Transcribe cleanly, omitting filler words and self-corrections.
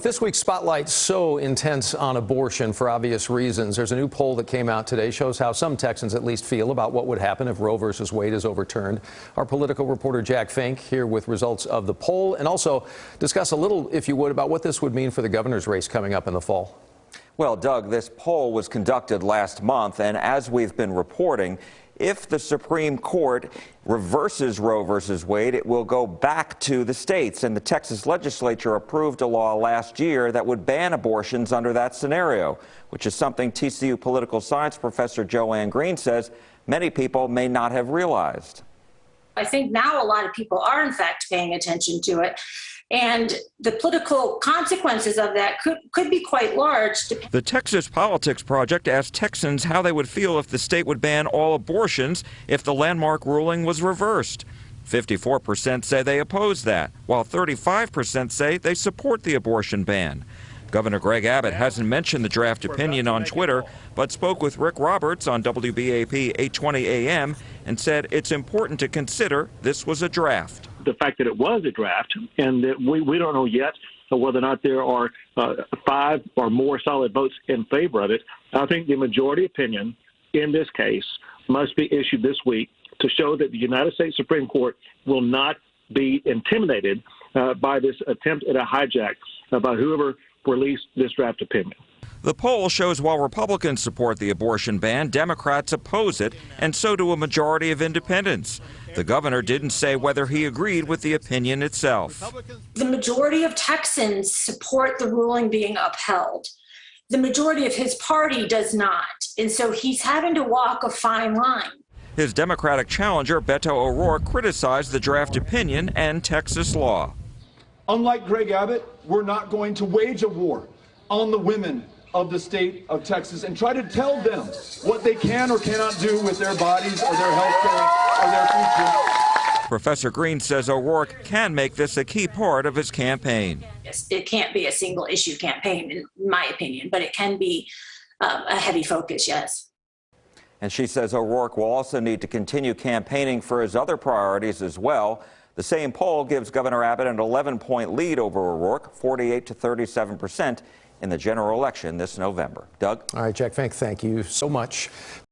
This week's spotlight's so intense on abortion for obvious reasons. There's a new poll that came out today, shows how some Texans at least feel about what would happen if Roe versus Wade is overturned. Our political reporter Jack Fink here with results of the poll, and also discuss a little, if you would, about what this would mean for the governor's race coming up in the fall. Well, Doug, this poll was conducted last month, and as we've been reporting, if the Supreme Court reverses Roe versus Wade, it will go back to the states. And the Texas legislature approved a law last year that would ban abortions under that scenario, which is something TCU political science professor Joanne Green says many people may not have realized. I think now a lot of people are, in fact, paying attention to it. And the political consequences of that could be quite large. The Texas Politics Project asked Texans how they would feel if the state would ban all abortions if the landmark ruling was reversed. 54% say they oppose that, while 35% say they support the abortion ban. Governor Greg Abbott hasn't mentioned the draft opinion on Twitter, but spoke with Rick Roberts on WBAP 820 AM and said it's important to consider this was a draft. The fact that it was a draft and that we don't know yet whether or not there are 5 or more solid votes in favor of it, I think the majority opinion in this case must be issued this week to show that the United States Supreme Court will not be intimidated by this attempt at a hijack by whoever released this draft opinion. The poll shows while Republicans support the abortion ban, Democrats oppose it, and so do a majority of independents. The governor didn't say whether he agreed with the opinion itself. The majority of Texans support the ruling being upheld. The majority of his party does not, and so he's having to walk a fine line. His Democratic challenger, Beto O'Rourke, criticized the draft opinion and Texas law. Unlike Greg Abbott, we're not going to wage a war on the women of the state of Texas and try to tell them what they can or cannot do with their bodies or their health care or their future. Professor Green says O'Rourke can make this a key part of his campaign. It can't be a single issue campaign, in my opinion, but it can be a heavy focus, yes. And she says O'Rourke will also need to continue campaigning for his other priorities as well. The same poll gives Governor Abbott an 11-point lead over O'Rourke, 48 to 37%, in the general election this November. Doug? All right, Jack Fink, thank you so much.